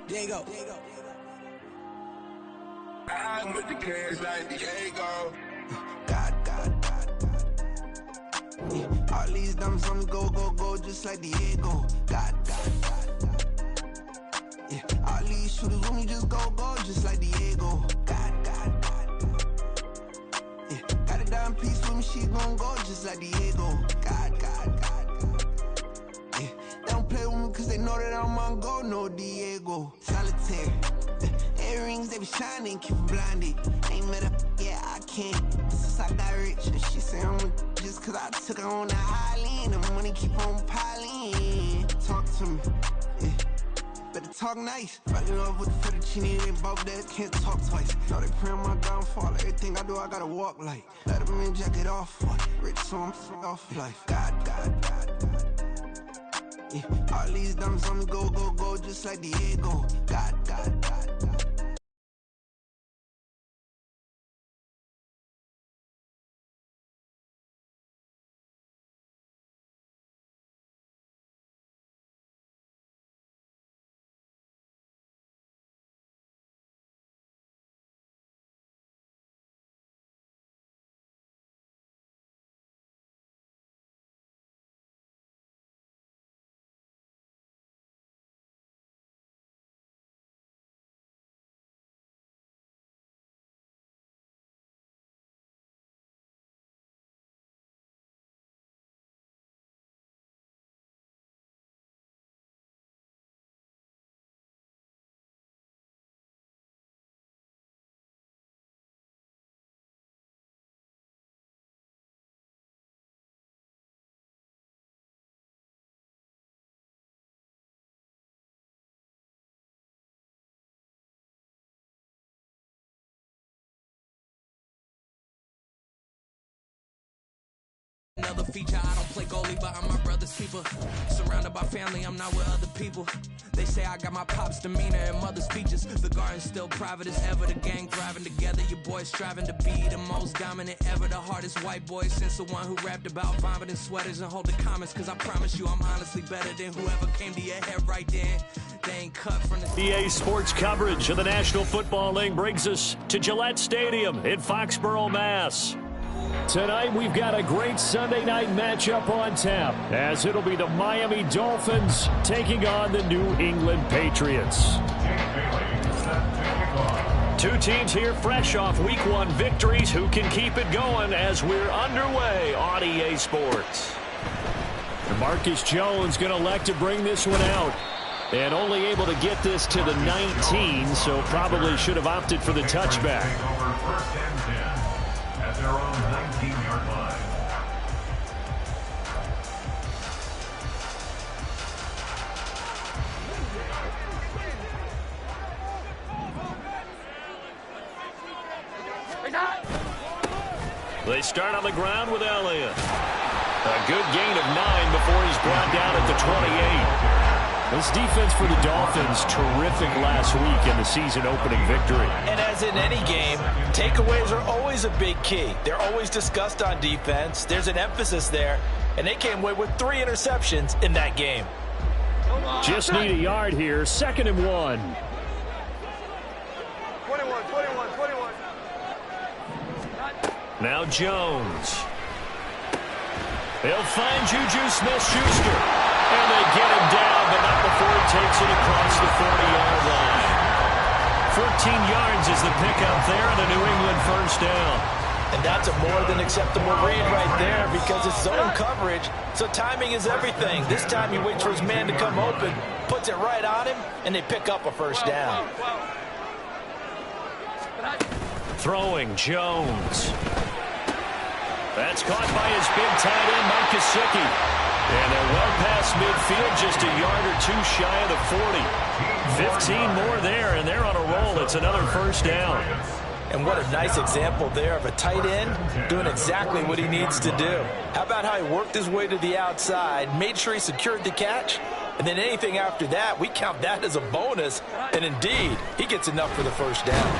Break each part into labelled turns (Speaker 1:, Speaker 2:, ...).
Speaker 1: Diego.
Speaker 2: I'm with the cash like Diego.
Speaker 1: God. Yeah, all these dumps on me go, just like Diego. God. Yeah, all these shooters with me just go, just like Diego. God. Yeah, got a dime piece with me, she gon' go just like Diego. God. Yeah, they don't play with me cause they know that I'm on go, no Diego. Solitaire. Earrings, they be shining, keep blinded. Ain't met up, yeah, I can't. Since I got rich, and she say I'm just cause I took her on the island. The money keep on piling. Talk to me, yeah. Better talk nice. Fucking up with the fettuccine, they both that can't talk twice. Know they pray on my downfall. Everything I do, I gotta walk like. Let them in, jacket off. Rich, so I'm off life. God. Yeah, all these dumps on me go, just like Diego. God.
Speaker 3: Another feature, I don't play goalie, but I'm my brother's keeper. Surrounded by family, I'm not with other people. They say I got my pop's demeanor and mother's features. The garden's still private as ever, the gang thriving together. Your boys striving to be the most dominant ever. The hardest white boy since the one who rapped about vomiting sweaters and holding comments. Cause I promise you I'm honestly better than whoever came to your head right then. They ain't cut from the
Speaker 4: EA Sports coverage of the National Football League brings us to Gillette Stadium in Foxborough, Mass. Tonight, we've got a great Sunday night matchup on tap, as it'll be the Miami Dolphins taking on the New England Patriots. Two teams here fresh off Week 1 victories who can keep it going as we're underway on EA Sports. And Marcus Jones going to elect to bring this one out. And only able to get this to the 19, so probably should have opted for the touchback.
Speaker 5: Their own 19-yard line.
Speaker 4: They start on the ground with Elliott. A good gain of 9 before he's brought down at the 28. This defense for the Dolphins, terrific last week in the season-opening victory.
Speaker 6: And as in any game, takeaways are always a big key. They're always discussed on defense. There's an emphasis there, and they came away with 3 interceptions in that game.
Speaker 4: Just need a yard here, 2nd and 1.
Speaker 7: 21.
Speaker 4: Now Jones. They'll find Juju Smith-Schuster. And they get him down, but not before he takes it across the 40-yard line. 14 yards is the pickup there, and a New England first down.
Speaker 6: And that's a more than acceptable read right there because it's zone coverage, so timing is everything. This time he waits for his man to come open, puts it right on him, and they pick up a first down.
Speaker 4: Throwing Jones. That's caught by his big tight end, Mike Gesicki. And they're well past midfield, just a yard or 2 shy of the 40. 15 more there, and they're on a roll. It's another first down.
Speaker 6: And what a nice example there of a tight end doing exactly what he needs to do. How about how he worked his way to the outside, made sure he secured the catch, and then anything after that, we count that as a bonus. And indeed, he gets enough for the first down.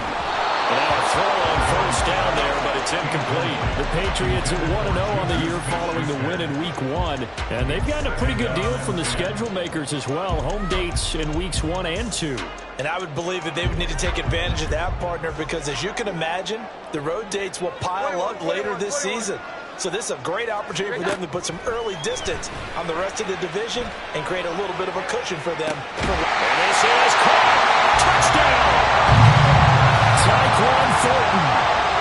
Speaker 4: Now a throw on first down there, but It's incomplete. The Patriots are 1-0 on the year following the win in Week 1. And they've gotten a pretty good deal from the schedule makers as well. Home dates in Weeks 1 and 2.
Speaker 6: And I would believe that they would need to take advantage of that, partner, because as you can imagine, the road dates will pile up later this season. So this is a great opportunity for them to put some early distance on the rest of the division and create a little bit of a cushion for them.
Speaker 4: And this is caught. Touchdown! Tyquan Thornton,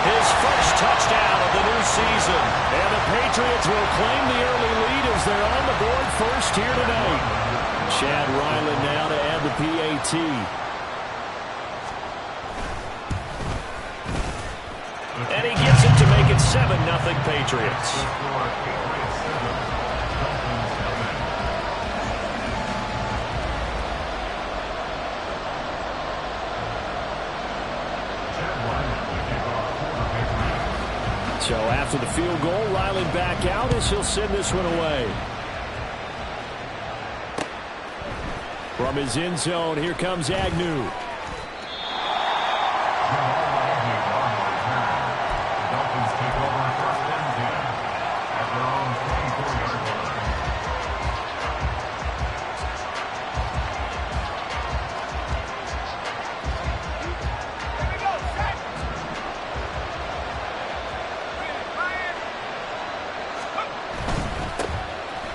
Speaker 4: his first touchdown of the new season. And the Patriots will claim the early lead as they're on the board first here tonight. Chad Ryland now to add the PAT. And he gets it to make it 7-0 Patriots. So after the field goal, Riley back out as he'll send this one away. From his end zone, here comes Agnew.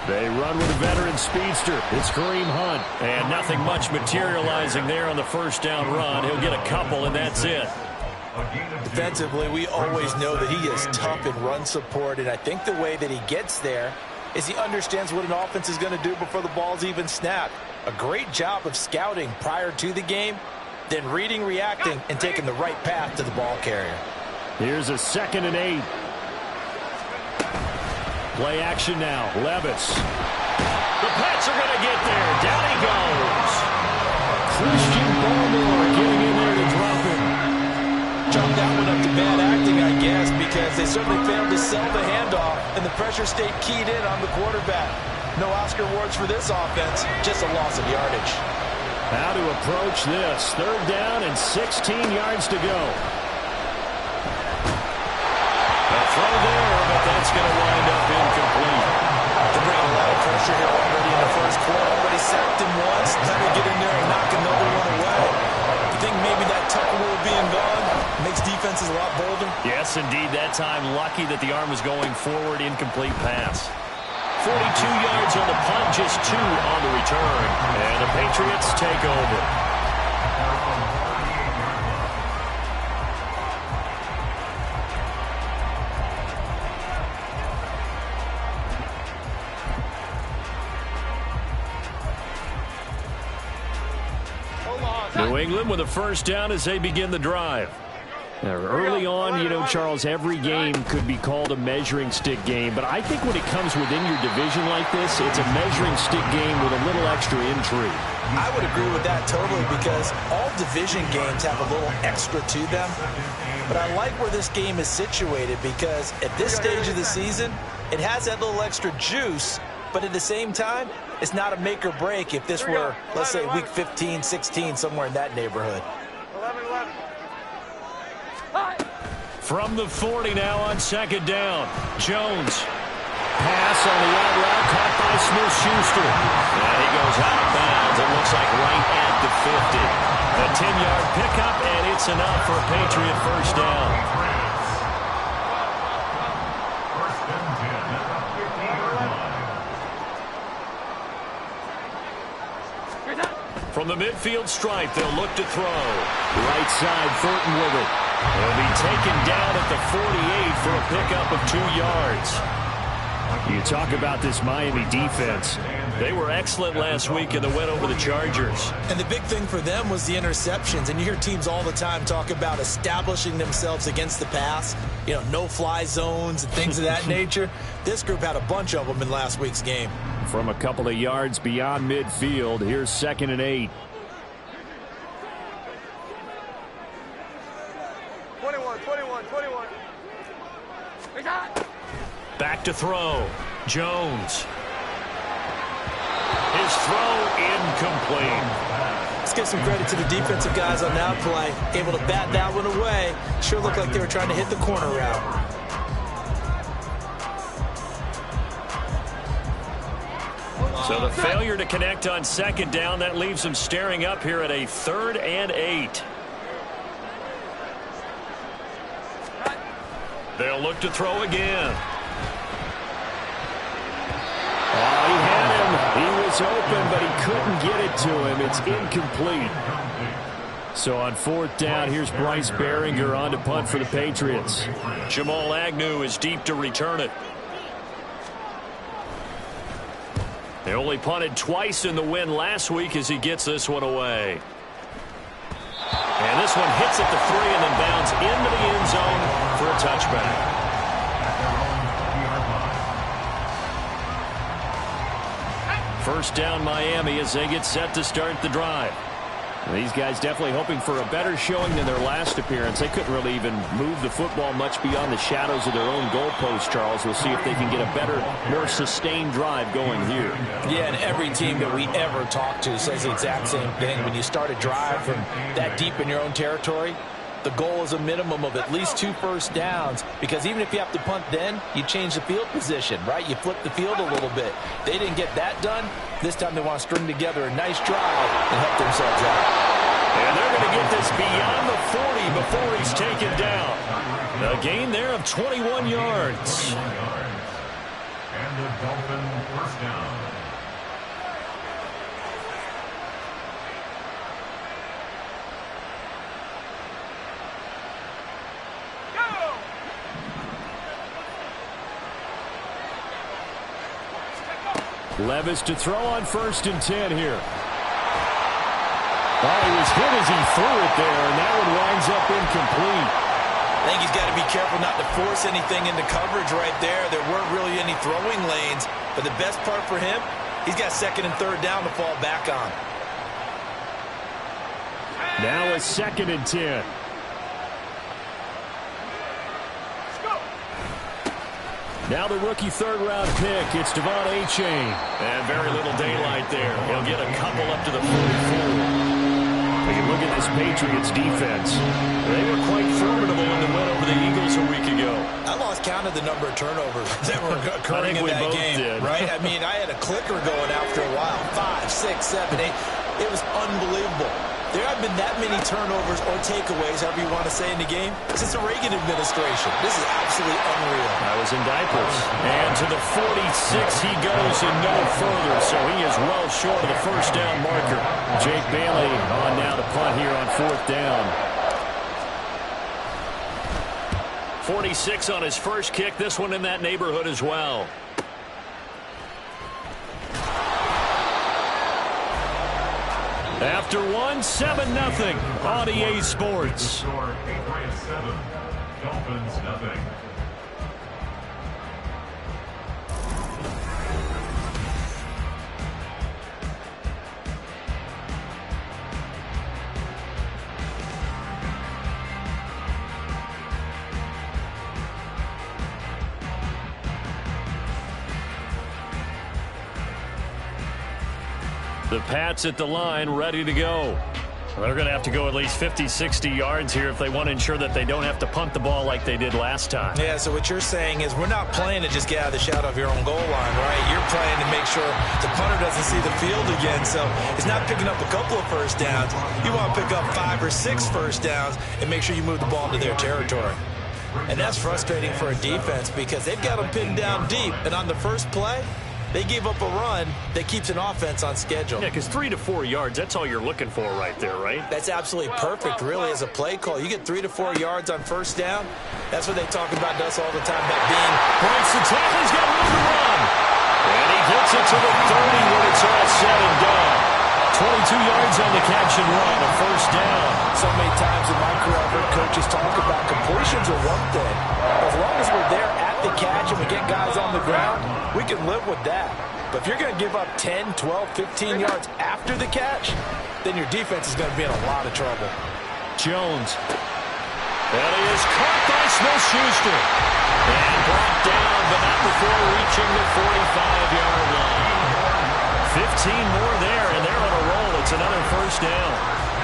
Speaker 4: They run with a veteran speedster. It's Kareem Hunt. And nothing much materializing there on the first down run. He'll get a couple, and that's it.
Speaker 6: Defensively, we always know that he is tough in run support, and I think the way that he gets there is he understands what an offense is going to do before the ball's even snapped. A great job of scouting prior to the game, then reading, reacting, and taking the right path to the ball carrier.
Speaker 4: Here's a 2nd and 8. Play action now. Levis. The Pats are going to get there. Down he goes. Christian Barmore getting in there to drop him.
Speaker 6: Chalk that one up to bad acting, I guess, because they certainly failed to sell the handoff, and the pressure stayed keyed in on the quarterback. No Oscar awards for this offense, just a loss of yardage.
Speaker 4: How to approach this. 3rd down and 16 yards to go. A throw there, but that's going to wind up incomplete.
Speaker 6: They're bringing a lot of pressure here already in the first quarter. Already sacked him once. Time to get in there and knock another one away. I think maybe that tuck rule being gone makes defenses a lot bolder.
Speaker 4: Yes, indeed. That time, lucky that the arm was going forward. Incomplete pass. 42 yards on the punt, just 2 on the return. And the Patriots take over. New England with a first down as they begin the drive. Now, early on, you know, Charles, every game could be called a measuring stick game, but I think when it comes within your division like this, it's a measuring stick game with a little extra intrigue.
Speaker 6: I would agree with that totally, because all division games have a little extra to them. But I like where this game is situated, because at this stage of the season, it has that little extra juice, but at the same time, it's not a make or break if this were, let's say, week 15, 16, somewhere in that neighborhood.
Speaker 7: 11.
Speaker 4: From the 40 now on 2nd down. Jones. Pass on the out route caught by Smith-Schuster. And he goes out of bounds. It looks like right at the 50. A 10-yard pickup, and it's enough for a Patriot first down. From the midfield stripe, they'll look to throw. Right side, Thornton with it. He'll be taken down at the 48 for a pickup of 2 yards. You talk about this Miami defense. They were excellent last week in the win over the Chargers.
Speaker 6: And the big thing for them was the interceptions. And you hear teams all the time talk about establishing themselves against the pass. You know, no-fly zones and things of that nature. This group had a bunch of them in last week's game.
Speaker 4: From a couple of yards beyond midfield, here's 2nd and 8.
Speaker 7: 21.
Speaker 4: Back to throw. Jones. His throw incomplete.
Speaker 6: It's give some credit to the defensive guys on that play. Able to bat that one away. Sure looked like they were trying to hit the corner route.
Speaker 4: So the failure to connect on second down, that leaves them staring up here at a 3rd and 8. They'll look to throw again. He had him. He was open, but he couldn't get it to him. It's incomplete. So on 4th down, here's Bryce Behringer on to punt for the Patriots. Jamal Agnew is deep to return it. They only punted twice in the win last week as he gets this one away. And this one hits at the 3 and then bounds into the end zone for a touchback. First down Miami as they get set to start the drive. These guys definitely hoping for a better showing than their last appearance. They couldn't really even move the football much beyond the shadows of their own goalpost, Charles. We'll see if they can get a better, more sustained drive going here.
Speaker 6: Yeah, and every team that we ever talk to says the exact same thing. When you start a drive from that deep in your own territory, the goal is a minimum of at least 2 first downs, because even if you have to punt then, you change the field position, right? You flip the field a little bit. They didn't get that done. This time they want to string together a nice drive and help themselves out.
Speaker 4: And they're going to get this beyond the 40 before he's taken down. A gain there of 21 yards.
Speaker 5: And the Dolphin first down.
Speaker 4: Levis to throw on 1st and 10 here. Oh, he was hit as he threw it there, and that one winds up incomplete.
Speaker 6: I think he's got to be careful not to force anything into coverage right there. There weren't really any throwing lanes, but the best part for him, he's got 2nd and 3rd down to fall back on.
Speaker 4: Now a 2nd and 10. Now the rookie 3rd-round pick, it's Devon Achane. And very little daylight there. He'll get a couple up to the 44. We can look at this Patriots defense. They were quite formidable in the win over the Eagles a week ago.
Speaker 6: I lost count of the number of turnovers that were occurring in that game, right? I mean, I had a clicker going after a while. 5, 6, 7, 8. It was unbelievable. There haven't been that many turnovers or takeaways, however you want to say, in the game since the Reagan administration. This is absolutely unreal.
Speaker 4: I was in diapers. And to the 46 he goes and no further, so he is well short of the first down marker. Jake Bailey on now to punt here on 4th down. 46 on his first kick. This one in that neighborhood as well. After 1, 7-0. RDA Sports.
Speaker 5: Score 8-7. Dolphins nothing.
Speaker 4: The Pats at the line, ready to go. They're going to have to go at least 50, 60 yards here if they want to ensure that they don't have to punt the ball like they did last time.
Speaker 6: Yeah, so what you're saying is we're not playing to just get out of the shadow of your own goal line, right? You're playing to make sure the punter doesn't see the field again. So it's not picking up a couple of first downs. You want to pick up 5 or 6 first downs and make sure you move the ball into their territory. And that's frustrating for a defense because they've got them pinned down deep. And on the first play, they gave up a run that keeps an offense on schedule.
Speaker 4: Yeah, because 3 to 4 yards, that's all you're looking for right there, right?
Speaker 6: That's absolutely perfect, really, as a play call. You get 3 to 4 yards on first down. That's what they talk about us all the time, about being...
Speaker 4: Breaks the tackle, he's got room to run. And he gets it to the 30 when it's all said and done. 22 yards on the catch and run, a first down.
Speaker 6: So many times in my career, I've heard coaches talk about completions are one thing. As long as we're there at the catch and we get guys on the ground, we can live with that. But if you're going to give up 10, 12, 15 yards after the catch, then your defense is going to be in a lot of trouble.
Speaker 4: Jones. And he is caught by Smith-Schuster. And brought down, but not before reaching the 45-yard line. 15 more there, and they're on a roll. It's another first down.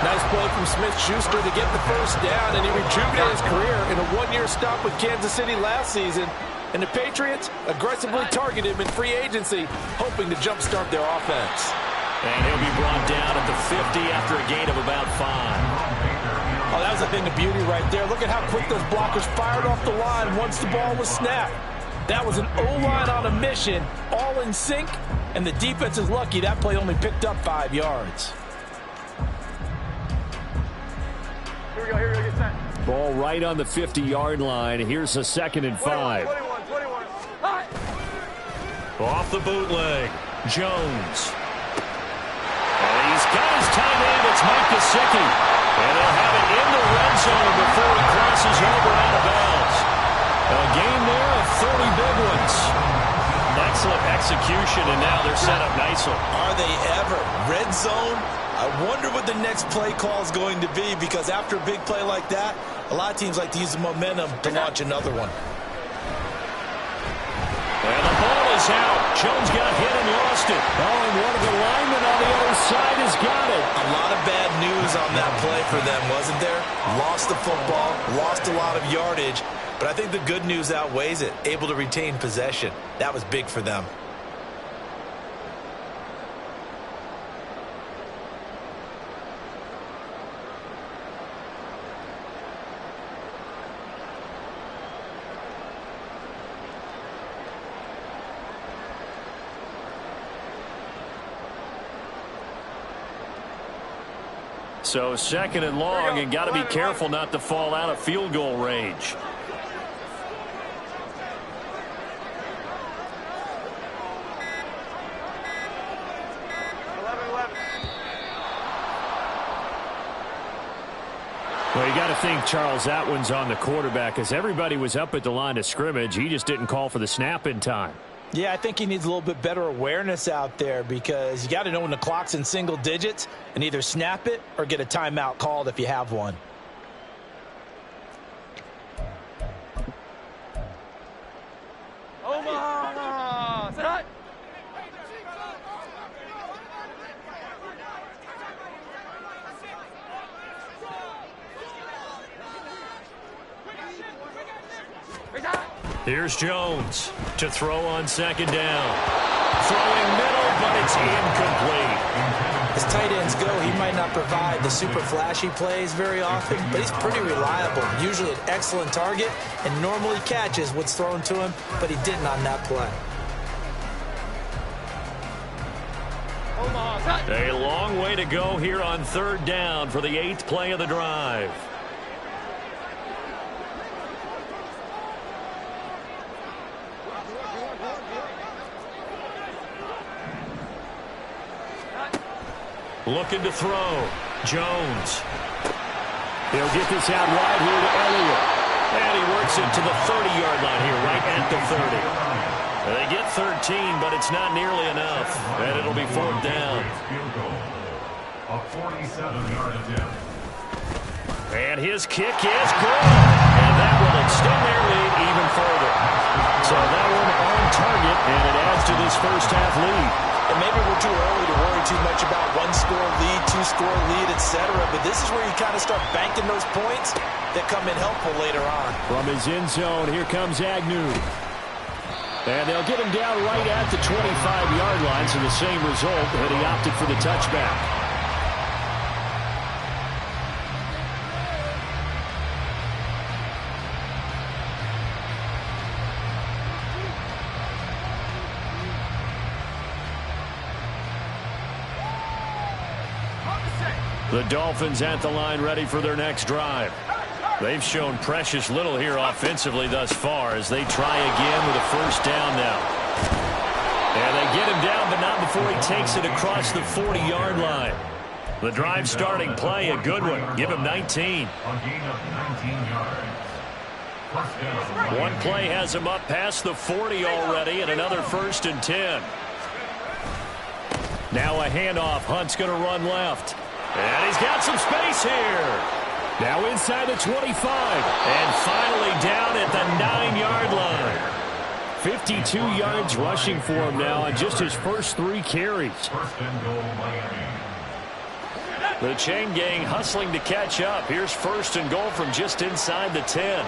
Speaker 6: Nice play from Smith-Schuster to get the first down, and he rejuvenated his career in a one-year stop with Kansas City last season. And the Patriots aggressively targeted him in free agency, hoping to jumpstart their offense.
Speaker 4: And he'll be brought down at the 50 after a gain of about 5.
Speaker 6: Oh, that was a thing of beauty right there. Look at how quick those blockers fired off the line once the ball was snapped. That was an O-line on a mission, all in sync, and the defense is lucky that play only picked up 5 yards.
Speaker 7: Here we go, get set.
Speaker 4: Ball right on the 50-yard line. Here's a 2nd and 5.
Speaker 7: 21.
Speaker 4: Off the bootleg, Jones. And he's got his tight end. It's Mike Gesicki. And they'll have it in the red zone before he crosses over out of bounds. A game there of 30 big ones. Excellent execution, and now they're set up nicely.
Speaker 6: Are they ever? Red zone? I wonder what the next play call is going to be, because after a big play like that, a lot of teams like to use the momentum to launch another one.
Speaker 4: And the ball is out. Jones got hit and lost it. Oh, and one of the linemen on the other side has got it.
Speaker 6: A lot of bad news on that play for them, wasn't there? Lost the football, lost a lot of yardage, but I think the good news outweighs it. Able to retain possession. That was big for them.
Speaker 4: So 2nd and long, and got to be careful not to fall out of field goal range. Well, you got to think, Charles, that one's on the quarterback, as everybody was up at the line of scrimmage. He just didn't call for the snap in time.
Speaker 6: Yeah, I think he needs a little bit better awareness out there, because you got to know when the clock's in single digits and either snap it or get a timeout called if you have one.
Speaker 7: Omaha! Set up!
Speaker 4: Here's Jones to throw on 2nd down. Throwing middle, but it's incomplete.
Speaker 6: As tight ends go, he might not provide the super flashy plays very often, but he's pretty reliable. Usually an excellent target, and normally catches what's thrown to him, but he didn't on that play.
Speaker 4: A long way to go here on 3rd down for the 8th play of the drive. Looking to throw. Jones. He'll get this out wide here to Elliott. And he works it to the 30-yard line here, right at the 30. They get 13, but it's not nearly enough. And it'll be 4th down.
Speaker 5: A 47-yard attempt.
Speaker 4: And his kick is good. And that will extend their lead even further. So that one on target, and it adds to this first half lead.
Speaker 6: And maybe we're too early to worry too much about 1-score lead, 2-score lead, etc. But this is where you kind of start banking those points that come in helpful later on.
Speaker 4: From his end zone, here comes Agnew. And they'll get him down right at the 25-yard line, so the same result, and he opted for the touchback. The Dolphins at the line, ready for their next drive. They've shown precious little here offensively thus far as they try again with a first down now. And they get him down, but not before he takes it across the 40-yard line. The drive starting play, a good one. Give him 19.
Speaker 5: A gain of 19 yards. First down.
Speaker 4: One play has him up past the 40 already, and another 1st and 10. Now a handoff. Hunt's going to run left. And he's got some space here. Now inside the 25. And finally down at the 9-yard line. 52 yards rushing for him now on just his first 3 carries.
Speaker 5: First and goal, Miami.
Speaker 4: The chain gang hustling to catch up. Here's first and goal from just inside the 10.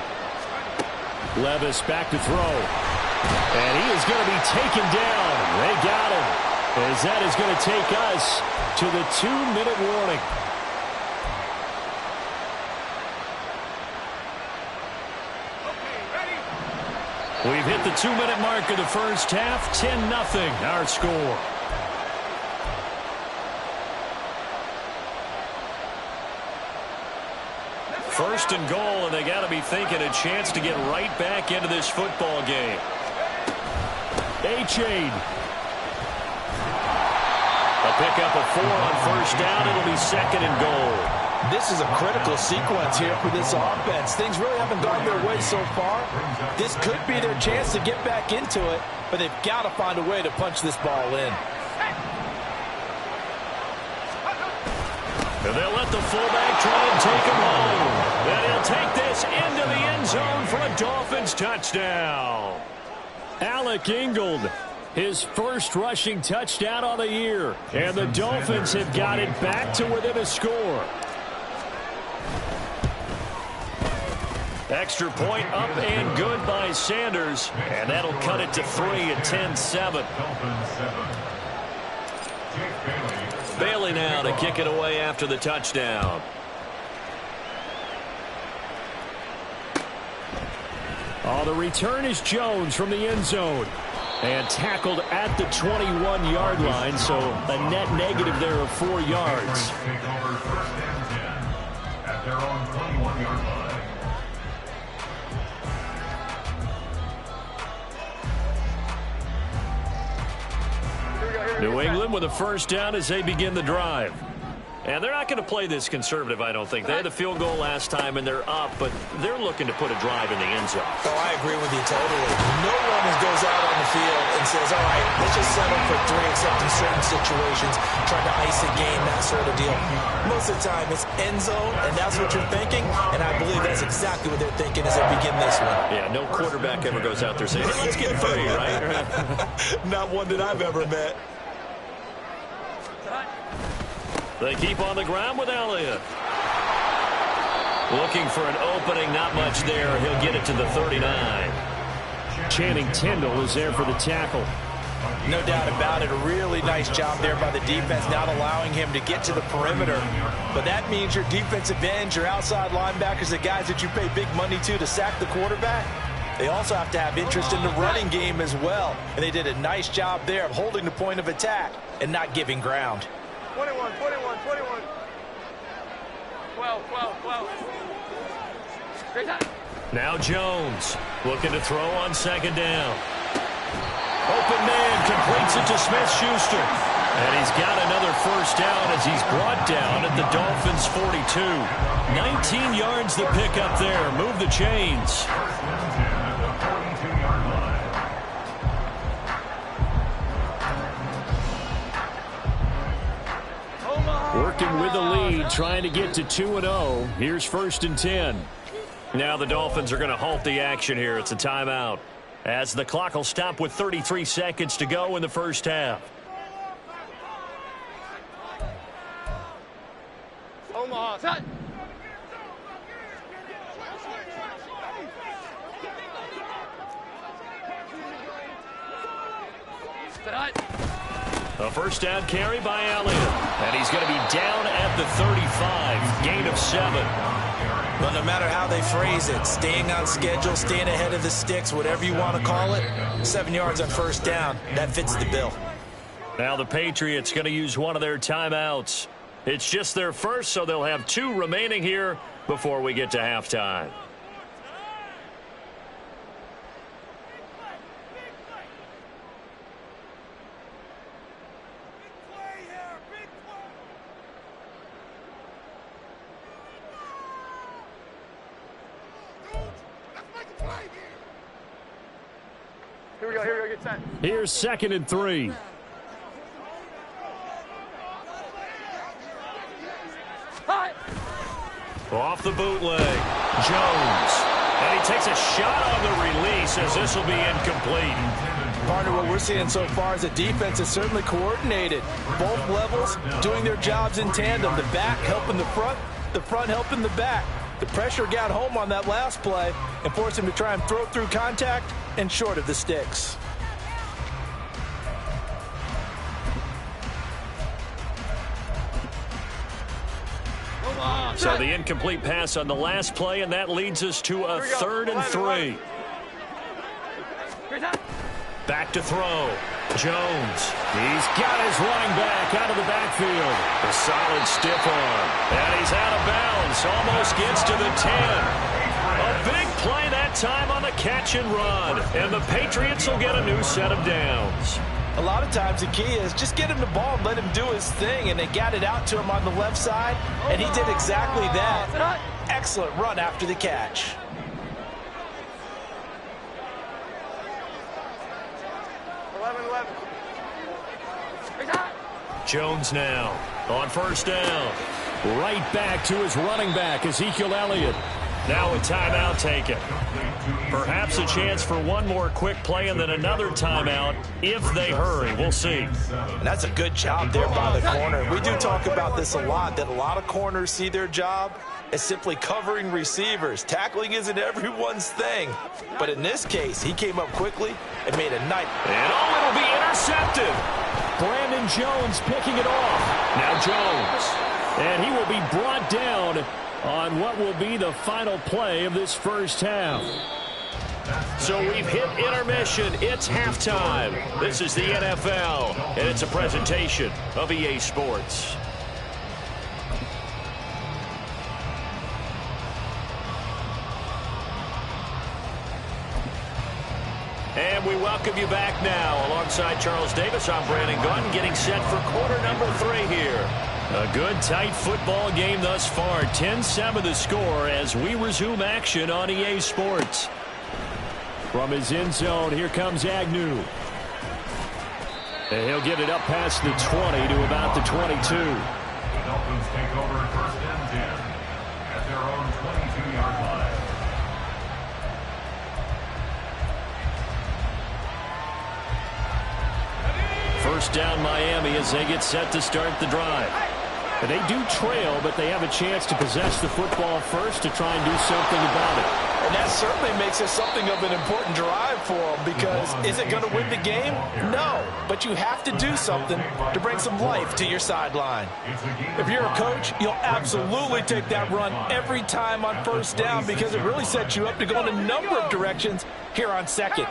Speaker 4: Levis back to throw. And he is going to be taken down. They got him. As that is going to take us to the 2-minute warning. We've hit the 2-minute mark of the first half. 10-0 our score. First and goal, and they got to be thinking a chance to get right back into this football game. A-Chain. A pickup of 4 on first down. It'll be second and goal.
Speaker 6: This is a critical sequence here for this offense. Things really haven't gone their way so far. This could be their chance to get back into it, but they've got to find a way to punch this ball in.
Speaker 4: And they'll let the fullback try and take him home. And he'll take this into the end zone for a Dolphins touchdown. Alec Ingold, his first rushing touchdown on the year. And the Dolphins have got it back to within a score. Extra point up and good by Sanders. And that'll cut it to 3 at 10-7. Bailey now to kick it away after the touchdown. Oh, the return is Jones from the end zone. And tackled at the 21-yard line, so a net negative there of 4 yards.
Speaker 5: Take over first and 10 at their own 21-yard line.
Speaker 4: New England with a first down as they begin the drive. And they're not going to play this conservative, I don't think. They had the field goal last time, and they're up, but they're looking to put a drive in the end zone.
Speaker 6: Oh, I agree with you totally. No one goes out on the field and says, all right, let's just settle for 3, except in certain situations, trying to ice a game, that sort of deal. Most of the time, it's end zone, and that's what you're thinking, and I believe that's exactly what they're thinking as they begin this one.
Speaker 4: Yeah, no quarterback ever goes out there saying, hey, let's get 3, right?
Speaker 6: Not one that I've ever met.
Speaker 4: They keep on the ground with Elliott. Looking for an opening, not much there. He'll get it to the 39. Channing Tindall is there for the tackle.
Speaker 6: No doubt about it. A really nice job there by the defense, not allowing him to get to the perimeter. But that means your defensive ends, your outside linebackers, the guys that you pay big money to sack the quarterback, they also have to have interest in the running game as well. And they did a nice job there of holding the point of attack and not giving ground.
Speaker 7: 21, 21, 21. 12, 12, 12. Great time.
Speaker 4: Now Jones looking to throw on second down. Open man completes it to Smith-Schuster. And he's got another first down as he's brought down at the Dolphins' 42. 19 yards the pick up there. Move the chains. Working with the lead, trying to get to 2-0. Here's first and 10. Now the Dolphins are going to halt the action here. It's a timeout, as the clock will stop with 33 seconds to go in the first half.
Speaker 7: Omaha, set.
Speaker 4: A first down carry by Elliott. And he's going to be down at the 35. Gain of 7.
Speaker 6: But no matter how they phrase it, staying on schedule, staying ahead of the sticks, whatever you want to call it, 7 yards on first down, that fits the bill.
Speaker 4: Now the Patriots going to use one of their timeouts. It's just their first, so they'll have 2 remaining here before we get to halftime.
Speaker 7: Here we go, get set.
Speaker 4: Here's second and 3.
Speaker 7: Hi.
Speaker 4: Off the bootleg. Jones And he takes a shot on the release as this will be incomplete.
Speaker 6: Partner, what we're seeing so far is the defense is certainly coordinated. Both levels doing their jobs in tandem. The back helping the front helping the back. The pressure got home on that last play and forced him to try and throw through contact and short of the sticks.
Speaker 4: So the incomplete pass on the last play, and that leads us to a 3rd and 3. Back to throw. Jones. He's got his running back out of the backfield. A solid stiff arm. And he's out of bounds. Almost gets to the 10. A big play that time on the catch and run. And the Patriots will get a new set of downs.
Speaker 6: A lot of times the key is just get him the ball and let him do his thing, and they got it out to him on the left side, and he did exactly that. Excellent run after the catch.
Speaker 4: Jones now on 1st down. Right back to his running back, Ezekiel Elliott. Now a timeout taken. Perhaps a chance for one more quick play and then another timeout if they hurry. We'll see.
Speaker 6: And that's a good job there by the corner. We do talk about this a lot, that a lot of corners see their job as simply covering receivers. Tackling isn't everyone's thing. But in this case, he came up quickly and made a nice.
Speaker 4: And it'll be intercepted. Brandon Jones picking it off. Now Jones. And he will be brought down on what will be the final play of this first half. So we've hit intermission. It's halftime. This is the NFL, and it's a presentation of EA Sports. And we welcome you back now. Alongside Charles Davis, I'm Brandon Gunn, getting set for quarter number 3 here. A good, tight football game thus far. 10-7 the score as we resume action on EA Sports. From his end zone, here comes Agnew. And he'll get it up past the 20 to about the 22.
Speaker 5: The Dolphins take over 1st and 10 at their own 22-yard line.
Speaker 4: First down Miami as they get set to start the drive. And they do trail, but they have a chance to possess the football first to try and do something about it.
Speaker 6: And that certainly makes it something of an important drive for them, because is it going to win the game? No, but you have to do something to bring some life to your sideline. If you're a coach, you'll absolutely take that run every time on 1st down, because it really sets you up to go in a number of directions here on 2nd.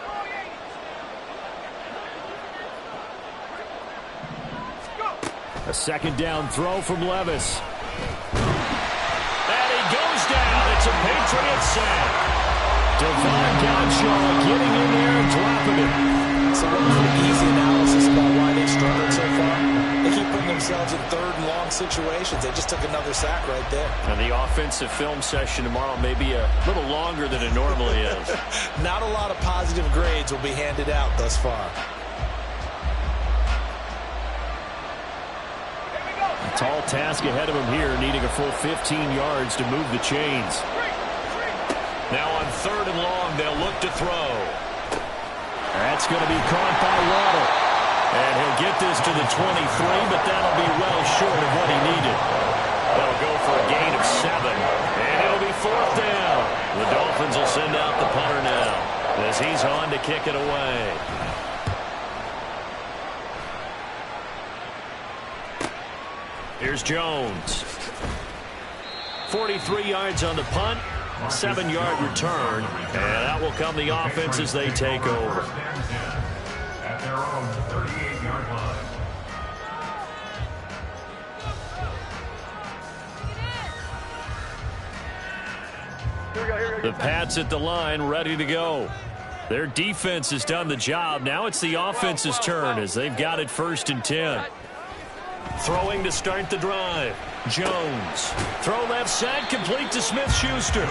Speaker 4: A 2nd down throw from Levis. And he goes down. It's a Patriots sack. Devon Gaucho getting in there and dropping it.
Speaker 6: So what was the easy analysis about why they struggled so far? They keep putting themselves in 3rd and long situations. They just took another sack right there.
Speaker 4: And the offensive film session tomorrow may be a little longer than it normally is.
Speaker 6: Not a lot of positive grades will be handed out thus far.
Speaker 4: Tall task ahead of him here, needing a full 15 yards to move the chains. Now on 3rd and long, they'll look to throw. That's going to be caught by Waddle. And he'll get this to the 23, but that'll be well short of what he needed. That'll go for a gain of 7. And it'll be 4th down. The Dolphins will send out the punter now as he's on to kick it away. Here's Jones. 43 yards on the punt, 7-yard return, and that will come the offense as they take over.
Speaker 5: At their own 38-yard line.
Speaker 4: The Pats at the line, ready to go. Their defense has done the job. Now it's the offense's turn as they've got it 1st and 10. Throwing to start the drive. Jones. Throw left side, complete to Smith-Schuster.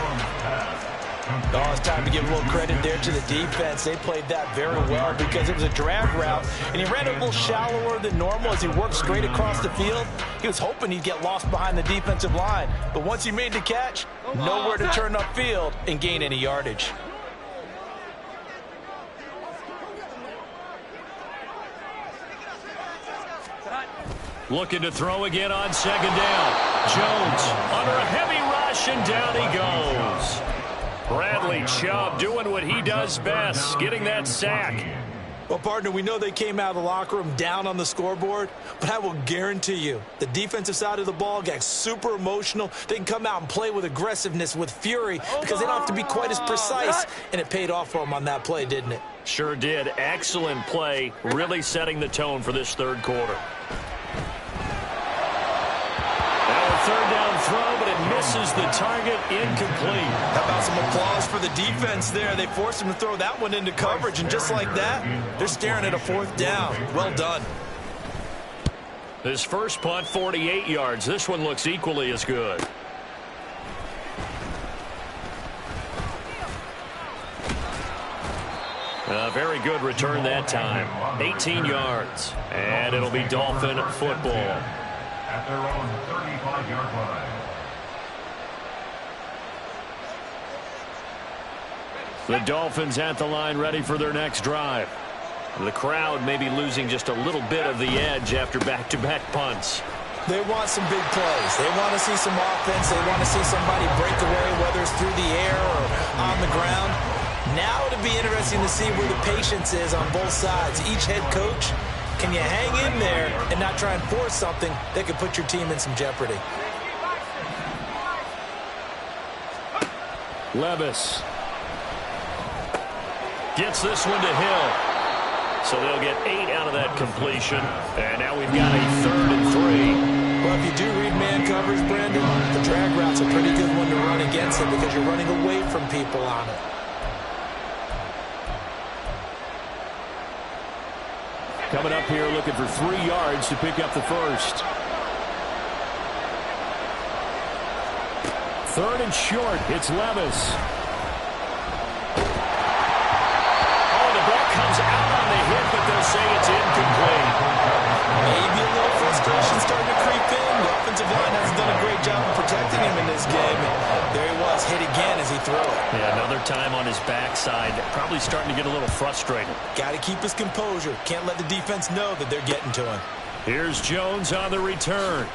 Speaker 6: Oh, it's time to give a little credit there to the defense. They played that very well because it was a drag route, and he ran a little shallower than normal as he worked straight across the field. He was hoping he'd get lost behind the defensive line, but once he made the catch, nowhere to turn upfield and gain any yardage.
Speaker 4: Looking to throw again on second down. Jones under a heavy rush, and down he goes. Bradley Chubb doing what he does best, getting that sack.
Speaker 6: Well, partner, we know they came out of the locker room down on the scoreboard, but I will guarantee you the defensive side of the ball got super emotional. They can come out and play with aggressiveness, with fury, because they don't have to be quite as precise, and it paid off for them on that play, didn't it?
Speaker 4: Sure did. Excellent play, really setting the tone for this third quarter. Third down throw, but it misses the target, incomplete.
Speaker 6: How about some applause for the defense there? They forced him to throw that one into coverage, and just like that, they're staring at a fourth down. Well done.
Speaker 4: His first punt, 48 yards. This one looks equally as good. A very good return that time. 18 yards. And it'll be Dolphin football.
Speaker 5: At their own 35-yard line.
Speaker 4: The Dolphins at the line, ready for their next drive. The crowd may be losing just a little bit of the edge after back-to-back punts.
Speaker 6: They want some big plays. They want to see some offense. They want to see somebody break away, whether it's through the air or on the ground. Now it'll be interesting to see where the patience is on both sides. Each head coach, can you hang in there and not try and force something that could put your team in some jeopardy?
Speaker 4: Levis gets this one to Hill. So they'll get 8 out of that completion. And now we've got a 3rd and 3.
Speaker 6: Well, if you do read man coverage, Brandon, the drag route's a pretty good one to run against it because you're running away from people on it.
Speaker 4: Coming up here looking for 3 yards to pick up the first. 3rd and short. It's Levis. Oh, the ball comes out on the hit, but they'll say it's incomplete.
Speaker 6: Maybe a little frustration starting to creep in. The offensive line hasn't done a great job of protecting him in this game. And there he was, hit again as he threw it.
Speaker 4: Yeah, another time on his backside. Probably starting to get a little frustrated.
Speaker 6: Got to keep his composure. Can't let the defense know that they're getting to him.
Speaker 4: Here's Jones on the return.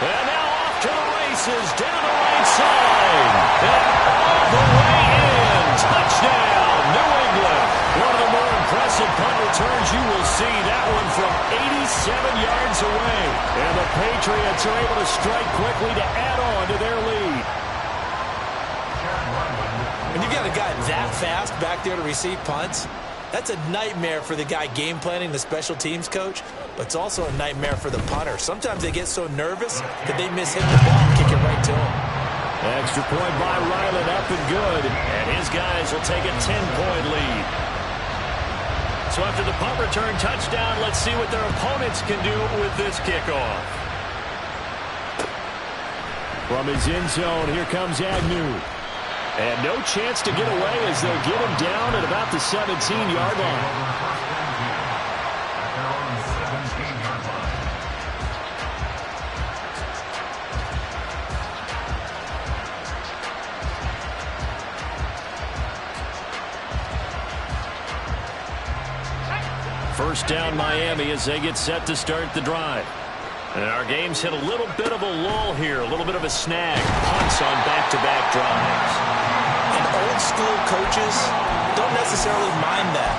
Speaker 4: And now off to the races, down the right side. And all the way in. Touchdown, New England. One of the more impressive punt returns you will see. That one from 87 yards away. And the Patriots are able to strike quickly to add on to their lead.
Speaker 6: When you got a guy that fast back there to receive punts, that's a nightmare for the guy game planning, the special teams coach, but it's also a nightmare for the punter. Sometimes they get so nervous that they miss hitting the ball and kick it right to him.
Speaker 4: Extra point by Ryland, up and good. And his guys will take a 10-point lead. So after the punt return touchdown, let's see what their opponents can do with this kickoff. From his end zone, here comes Agnew. And no chance to get away as they'll get him down at about the 17-yard line. First down Miami as they get set to start the drive. And our game's hit a little bit of a lull here, a little bit of a snag. Punts on back-to-back drives.
Speaker 6: And old school coaches don't necessarily mind that.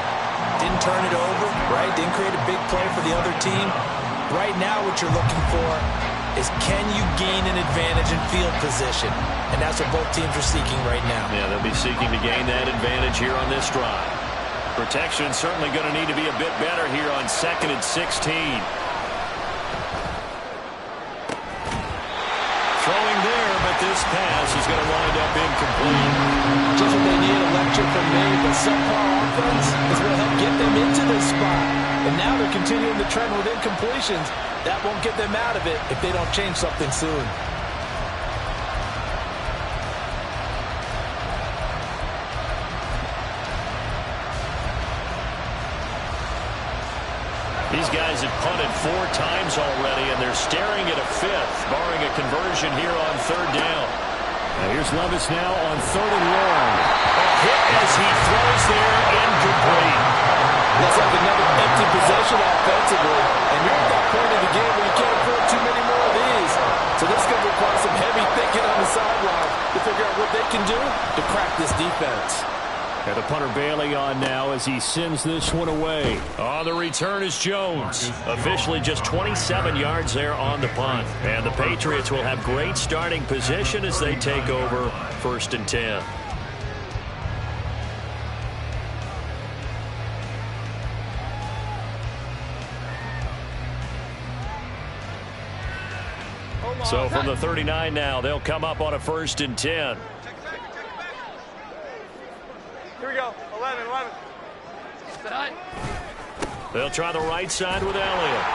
Speaker 6: Didn't turn it over, right? Didn't create a big play for the other team. Right now what you're looking for is can you gain an advantage in field position? And that's what both teams are seeking right now.
Speaker 4: Yeah, they'll be seeking to gain that advantage here on this drive. Protection certainly going to need to be a bit better here on 2nd and 16. Throwing there, but this pass is going to wind up incomplete.
Speaker 6: Just what they need, a lecture from me, but subpar offense is what helped get them into this spot. And now they're continuing the trend with incompletions. That won't get them out of it if they don't change something soon.
Speaker 4: These guys have punted 4 times already, and they're staring at a 5th, barring a conversion here on 3rd down. Now here's Levis now on 3rd and long. A hit as he throws there, incomplete.
Speaker 6: Looks like another empty possession offensively. And you're at that point in the game where you can't afford too many more of these. So this is going to require some heavy thinking on the sideline to figure out what they can do to crack this defense.
Speaker 4: And the punter Bailey on now as he sends this one away. On the return is Jones. Officially just 27 yards there on the punt. And the Patriots will have great starting position as they take over 1st and 10. So from the 39 now, they'll come up on a 1st and 10.
Speaker 7: Here we go. 11.
Speaker 4: They'll try the right side with Elliott.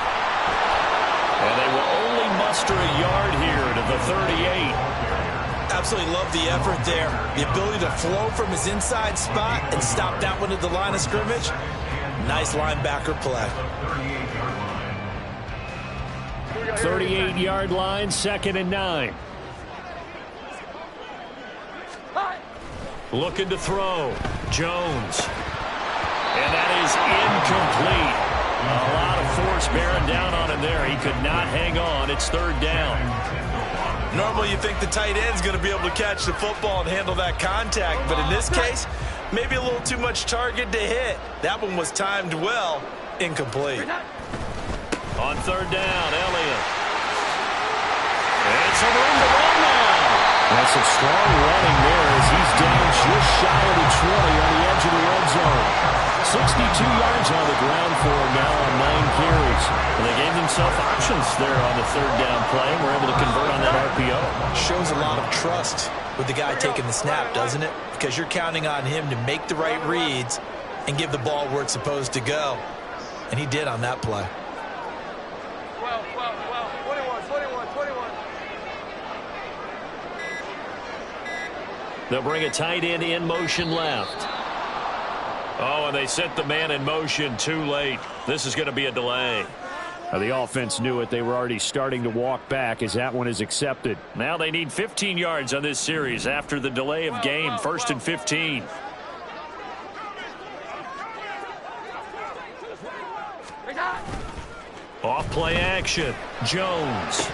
Speaker 4: And they will only muster a yard here to the 38.
Speaker 6: Absolutely love the effort there. The ability to flow from his inside spot and stop that one at the line of scrimmage. Nice linebacker play.
Speaker 4: 38-yard line, 2nd and 9. Looking to throw. Jones. And that is incomplete. A lot of force bearing down on him there. He could not hang on. It's 3rd down.
Speaker 6: Normally you think the tight end's going to be able to catch the football and handle that contact. But in this case, maybe a little too much target to hit. That one was timed well. Incomplete.
Speaker 4: On 3rd down, Elliott. It's a room to run now. That's some strong running there as he's down just shy of the 20 on the edge of the red zone. 62 yards on the ground for him now on 9 carries. And they gave themselves options there on the 3rd down play and were able to convert on that RPO.
Speaker 6: Shows a lot of trust with the guy taking the snap, doesn't it? Because you're counting on him to make the right reads and give the ball where it's supposed to go. And he did on that play.
Speaker 7: 21.
Speaker 4: They'll bring a tight end in motion left. Oh, and they sent the man in motion too late. This is going to be a delay. Now, the offense knew it. They were already starting to walk back as that one is accepted. Now they need 15 yards on this series after the delay of game. 1st and 15. Off play action. Jones.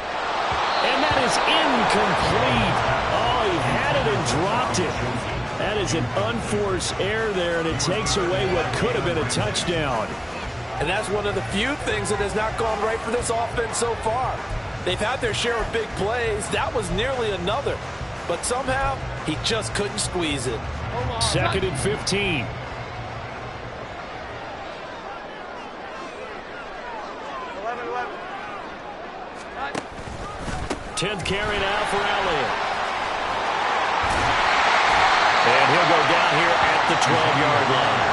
Speaker 4: And that is incomplete. Oh, he had it and dropped it. That is an unforced error there, and it takes away what could have been a touchdown.
Speaker 6: And that's one of the few things that has not gone right for this offense so far. They've had their share of big plays. That was nearly another. But somehow, he just couldn't squeeze it.
Speaker 4: 2nd and 15. 10th carry now for Elliott. And he'll go down here at the 12-yard line.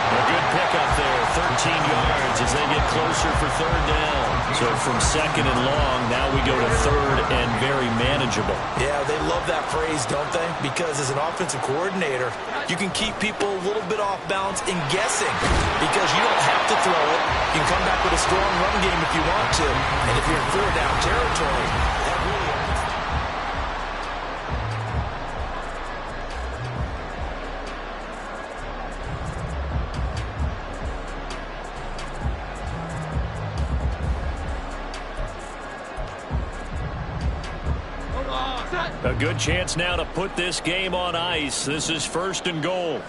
Speaker 4: A good pickup there, 13 yards as they get closer for 3rd down. So from 2nd and long, now we go to 3rd and very manageable.
Speaker 6: Yeah, they love that phrase, don't they? Because as an offensive coordinator, you can keep people a little bit off balance and guessing because you don't have to throw it. You can come back with a strong run game if you want to. And if you're in 4th down territory, that really opens.
Speaker 4: A good chance now to put this game on ice. This is 1st and goal.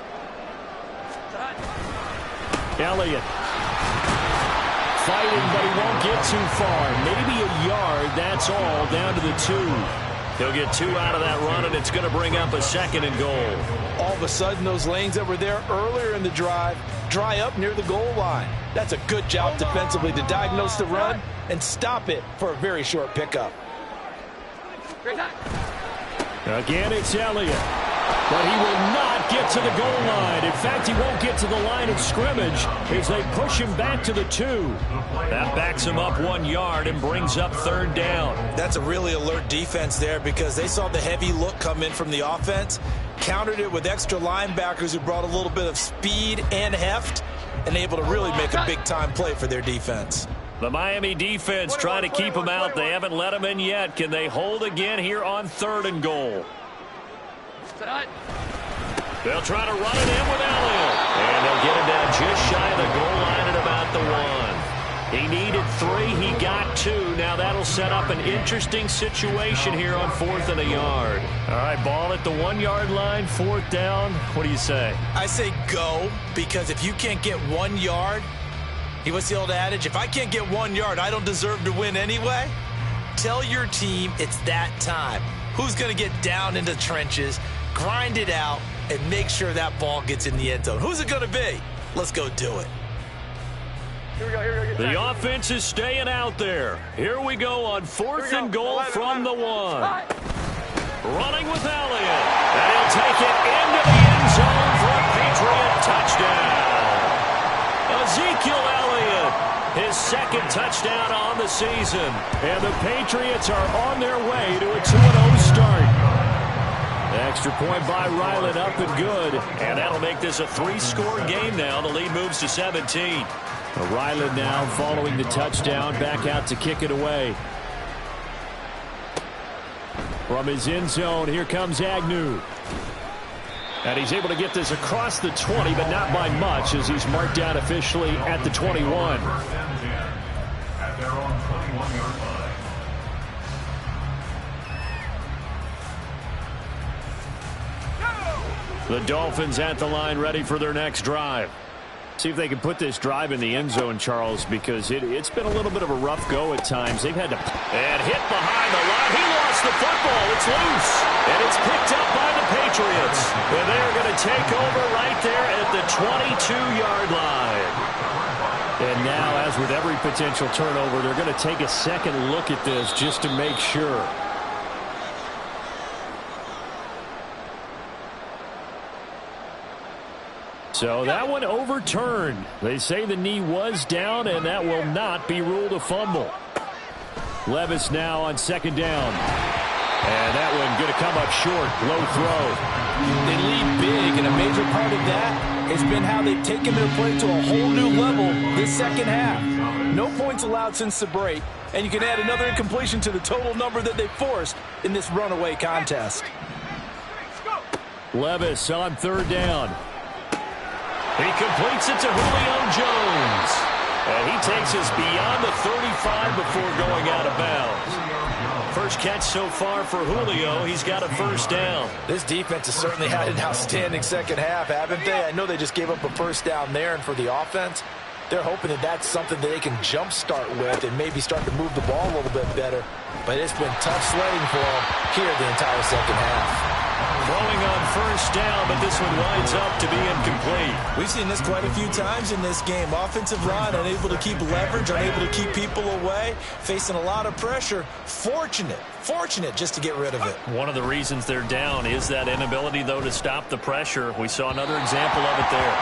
Speaker 4: Elliott fighting, but he won't get too far. Maybe a yard, that's all, down to the 2. He'll get 2 out of that run, and it's going to bring up a 2nd and goal.
Speaker 6: All of a sudden, those lanes that were there earlier in the drive dry up near the goal line. That's a good job defensively to diagnose the run and stop it for a very short pickup.
Speaker 4: Again, it's Elliott. but he will not get to the goal line. In fact, he won't get to the line of scrimmage as they push him back to the 2. That backs him up 1 yard and brings up 3rd down.
Speaker 6: That's a really alert defense there because they saw the heavy look come in from the offense, countered it with extra linebackers who brought a little bit of speed and heft, and able to really make a big-time play for their defense.
Speaker 4: The Miami defense trying to keep him out. They haven't let him in yet. Can they hold again here on 3rd and goal? They'll try to run it in with Elliott. And they'll get him down just shy of the goal line at about the 1. He needed 3. He got 2. Now that'll set up an interesting situation here on 4th and a yard. All right, ball at the 1 yard line, 4th down. What do you say?
Speaker 6: I say go, because if you can't get 1 yard, what's the old adage? If I can't get 1 yard, I don't deserve to win anyway. Tell your team it's that time. Who's going to get down into the trenches, grind it out, and make sure that ball gets in the end zone? Who's it going to be? Let's go do it.
Speaker 7: Here we go.
Speaker 4: The offense is staying out there. Here we go on 4th and goal from the 1. Running with Elliott. And he'll take it into the end zone for a Patriot touchdown. Ezekiel Elliott, his 2nd touchdown on the season. And the Patriots are on their way to a 2-0 start. Extra point by Ryland, up and good. And that'll make this a 3-score game now. The lead moves to 17. Ryland now following the touchdown, back out to kick it away. From his end zone, here comes Agnew. And he's able to get this across the 20, but not by much as he's marked down officially at the 21.
Speaker 5: At their own 21-yard line.
Speaker 4: The Dolphins at the line, ready for their next drive. See if they can put this drive in the end zone, Charles, because it's been a little bit of a rough go at times. They've had to... And hit behind the line. He lost the football. It's loose. And it's picked up by the Patriots. And they're going to take over right there at the 22-yard line. And now, as with every potential turnover, they're going to take a second look at this just to make sure. So that one overturned. They say the knee was down, and that will not be ruled a fumble. Levis now on 2nd down. And that one going to come up short. Low throw.
Speaker 6: They lead big, and a major part of that has been how they've taken their play to a whole new level this 2nd half. No points allowed since the break, and you can add another incompletion to the total number that they forced in this runaway contest.
Speaker 4: Levis on 3rd down. He completes it to Julio Jones. And he takes us beyond the 35 before going out of bounds. First catch so far for Julio. He's got a 1st down.
Speaker 6: This defense has certainly had an outstanding 2nd half, haven't they? I know they just gave up a 1st down there, and for the offense, they're hoping that that's something that they can jumpstart with and maybe start to move the ball a little bit better. But it's been tough sledding for them here the entire 2nd half.
Speaker 4: Throwing on 1st down, but this one winds up to be incomplete.
Speaker 6: We've seen this quite a few times in this game. Offensive line unable to keep leverage, unable to keep people away, facing a lot of pressure. Fortunate just to get rid of it.
Speaker 4: One of the reasons they're down is that inability, though, to stop the pressure. We saw another example of it there.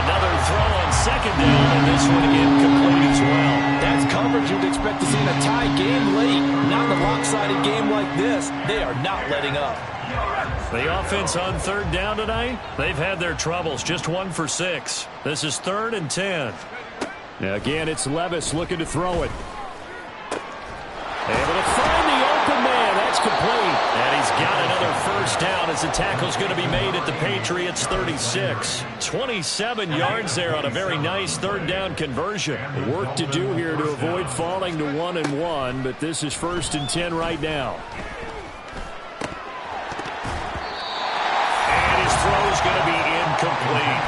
Speaker 4: Another throw on 2nd down, and this one incomplete as well.
Speaker 6: That's coverage you'd expect to see in a tie game late. Not in a lopsided game like this. They are not letting up.
Speaker 4: The offense on 3rd down tonight, they've had their troubles. Just 1 for 6. This is 3rd and 10. Now again, it's Levis looking to throw it. Able to find the open man. That's complete. And he's got another 1st down as the tackle's going to be made at the Patriots' 36. 27 yards there on a very nice 3rd down conversion. Work to do here to avoid falling to 1-1, but this is 1st and 10 right now. Throw is going to be incomplete.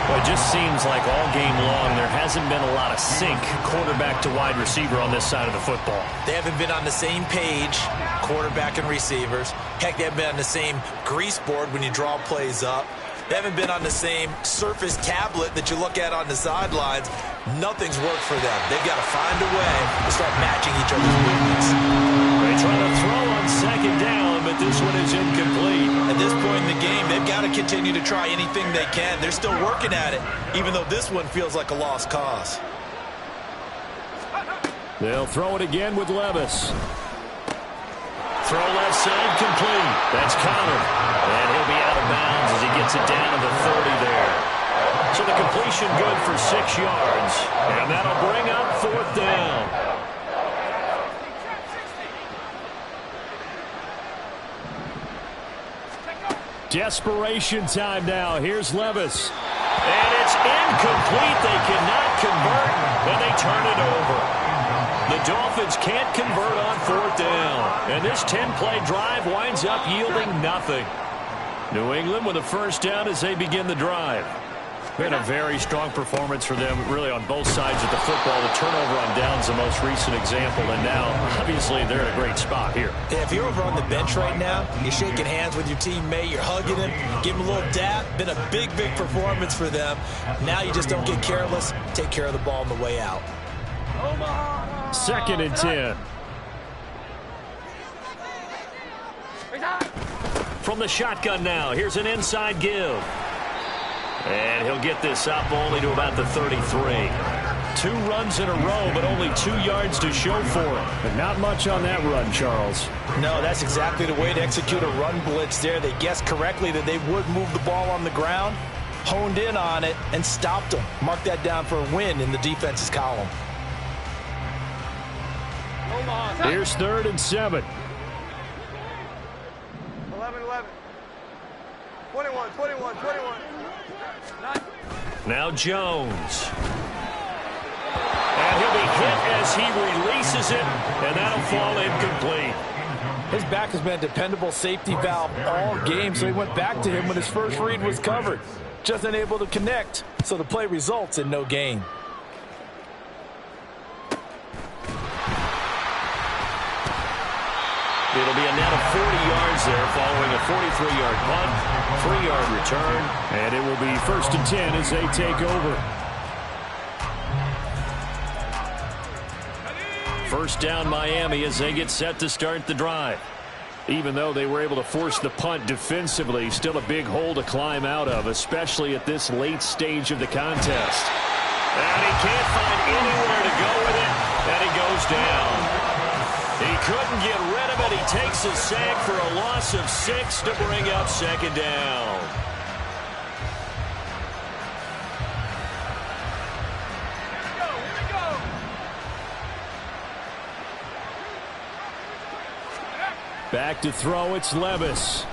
Speaker 4: Well, it just seems like all game long there hasn't been a lot of sync quarterback to wide receiver on this side of the football.
Speaker 6: They haven't been on the same page, quarterback and receivers. Heck, they haven't been on the same grease board when you draw plays up. They haven't been on the same Surface tablet that you look at on the sidelines. Nothing's worked for them. They've got to find a way to start matching each other's movements.
Speaker 4: They try to throw on 2nd down, but this one is incomplete.
Speaker 6: At this point in the game. They've got to continue to try anything they can. They're still working at it, even though this one feels like a lost cause.
Speaker 4: They'll throw it again with Levis. Throw left side complete. That's countered. And he'll be out of bounds as he gets it down to the 30 there. So the completion good for 6 yards. And that'll bring up 4th down. Desperation time now. Here's Levis. And it's incomplete. They cannot convert, and they turn it over. The Dolphins can't convert on 4th down. And this 10-play drive winds up yielding nothing. New England with a first down as they begin the drive. Been a very strong performance for them, really, on both sides of the football. The turnover on downs the most recent example, and now, obviously, they're in a great spot here.
Speaker 6: Yeah, if you're over on the bench right now, you're shaking hands with your teammate, you're hugging him, give him a little dap. Been a big, big performance for them. Now you just don't get careless. Take care of the ball on the way out.
Speaker 4: 2nd and 10. From the shotgun now, here's an inside give. And he'll get this up only to about the 33. 2 runs in a row, but only 2 yards to show for it. But not much on that run, Charles.
Speaker 6: No, that's exactly the way to execute a run blitz there. They guessed correctly that they would move the ball on the ground, honed in on it, and stopped them. Mark that down for a win in the defense's column.
Speaker 4: Here's 3rd and 7.
Speaker 7: 11. 21.
Speaker 4: Now Jones. And he'll be hit as he releases it, and that'll fall incomplete.
Speaker 6: His back has been a dependable safety valve all game, so he went back to him when his first read was covered. Just unable to connect, so the play results in no gain.
Speaker 4: It'll be a net of 40 yards there following a 43-yard punt, 3-yard return, and it will be 1st and 10 as they take over. First down Miami as they get set to start the drive. Even though they were able to force the punt defensively, still a big hole to climb out of, especially at this late stage of the contest. And he can't find anywhere to go with it, and he goes down. He couldn't get rid of it. He takes a sack for a loss of 6 to bring up 2nd down. Back to throw, it's Levis.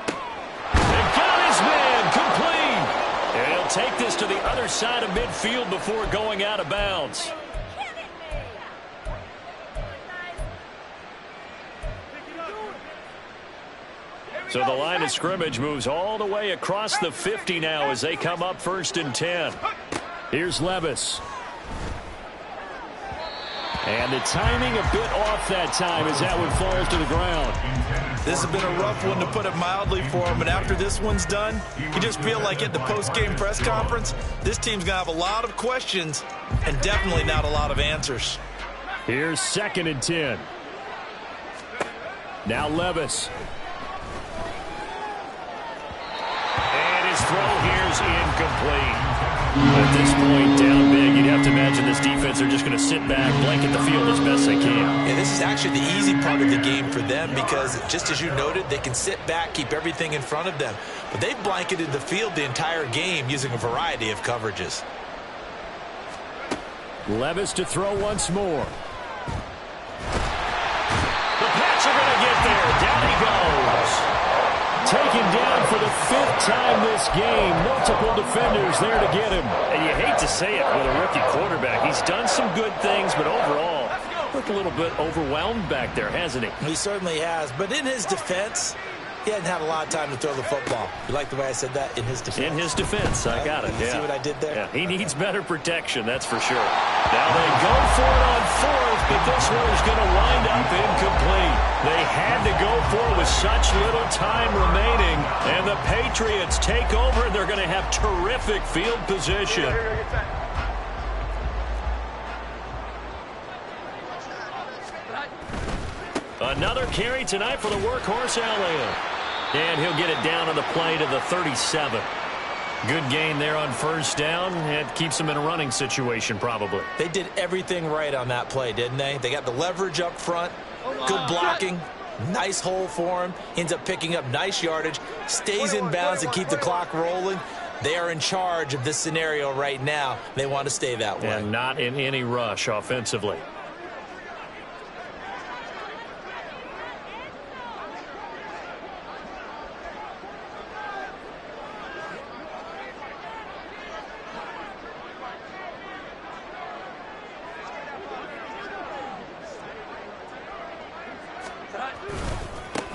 Speaker 4: They got his man, complete. And he'll take this to the other side of midfield before going out of bounds. So the line of scrimmage moves all the way across the 50 now as they come up 1st and 10. Here's Levis. And the timing a bit off that time as that one falls to the ground.
Speaker 6: This has been a rough one, to put it mildly, for him. And after this one's done, you just feel like at the post-game press conference, this team's going to have a lot of questions and definitely not a lot of answers.
Speaker 4: Here's 2nd and 10. Now Levis. And his throw here's incomplete. At this point, down big, you'd have to imagine this defense are just going to sit back, blanket the field as best they can.
Speaker 6: And this is actually the easy part of the game for them because, just as you noted, they can sit back, keep everything in front of them. But they've blanketed the field the entire game using a variety of coverages.
Speaker 4: Levis to throw once more. The Pats are going to get there. Down he goes. Taken down for the 5th time this game. Multiple defenders there to get him. And you hate to say it with a rookie quarterback. He's done some good things, but overall, looked a little bit overwhelmed back there, hasn't he?
Speaker 6: He certainly has. But in his defense, he hadn't had a lot of time to throw the football. You like the way I said that? In his defense.
Speaker 4: In his defense. I got it.
Speaker 6: You see what I did there?
Speaker 4: Yeah, he needs better protection, that's for sure. Now they go for it on 4th, but this one is going to wind up incomplete. They had to go for it with such little time remaining, and the Patriots take over. They're going to have terrific field position. Another carry tonight for the workhorse Elliott. And he'll get it down on the play to the 37. Good gain there on first down. It keeps them in a running situation probably.
Speaker 6: They did everything right on that play, didn't they? They got the leverage up front, good blocking, nice hole for him, ends up picking up nice yardage, stays in bounds to keep the clock rolling. They are in charge of this scenario right now. They want to stay that way.
Speaker 4: And not in any rush offensively.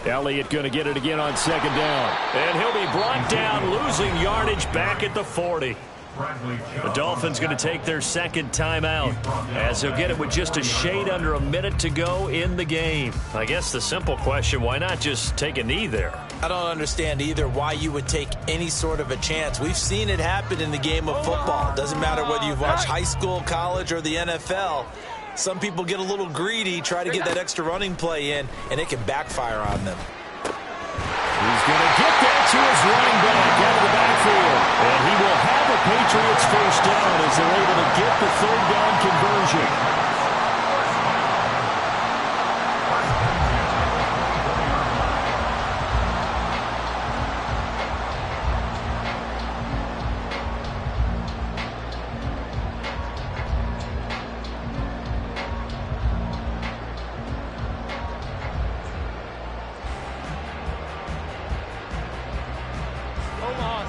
Speaker 4: Elliott going to get it again on second down. And he'll be brought down, losing yardage back at the 40. The Dolphins going to take their second timeout as he'll get it with just a shade under a minute to go in the game. I guess the simple question, why not just take a knee there?
Speaker 6: I don't understand either why you would take any sort of a chance. We've seen it happen in the game of football. Doesn't matter whether you've watched high school, college, or the NFL. Some people get a little greedy, try to get that extra running play in, and it can backfire on them.
Speaker 4: He's going to get that to his running back out of the backfield. And he will have a Patriots first down as they're able to get the third down conversion.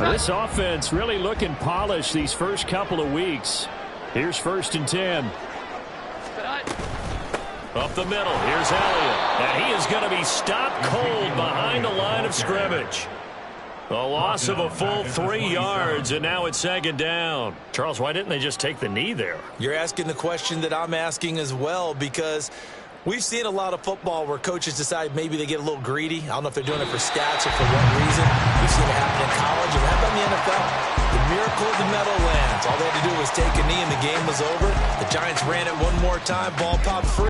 Speaker 4: This offense really looking polished these first couple of weeks. Here's 1st and 10. Up the middle, here's Elliott. And he is going to be stopped cold behind the line of scrimmage. A loss of a full 3 yards, and now it's second down. Charles, why didn't they just take the knee there?
Speaker 6: You're asking the question that I'm asking as well, because we've seen a lot of football where coaches decide maybe they get a little greedy. I don't know if they're doing it for stats or for what reason. We've seen it happen in college and happen in the NFL. The miracle of the Meadowlands. All they had to do was take a knee and the game was over. The Giants ran it one more time. Ball popped free.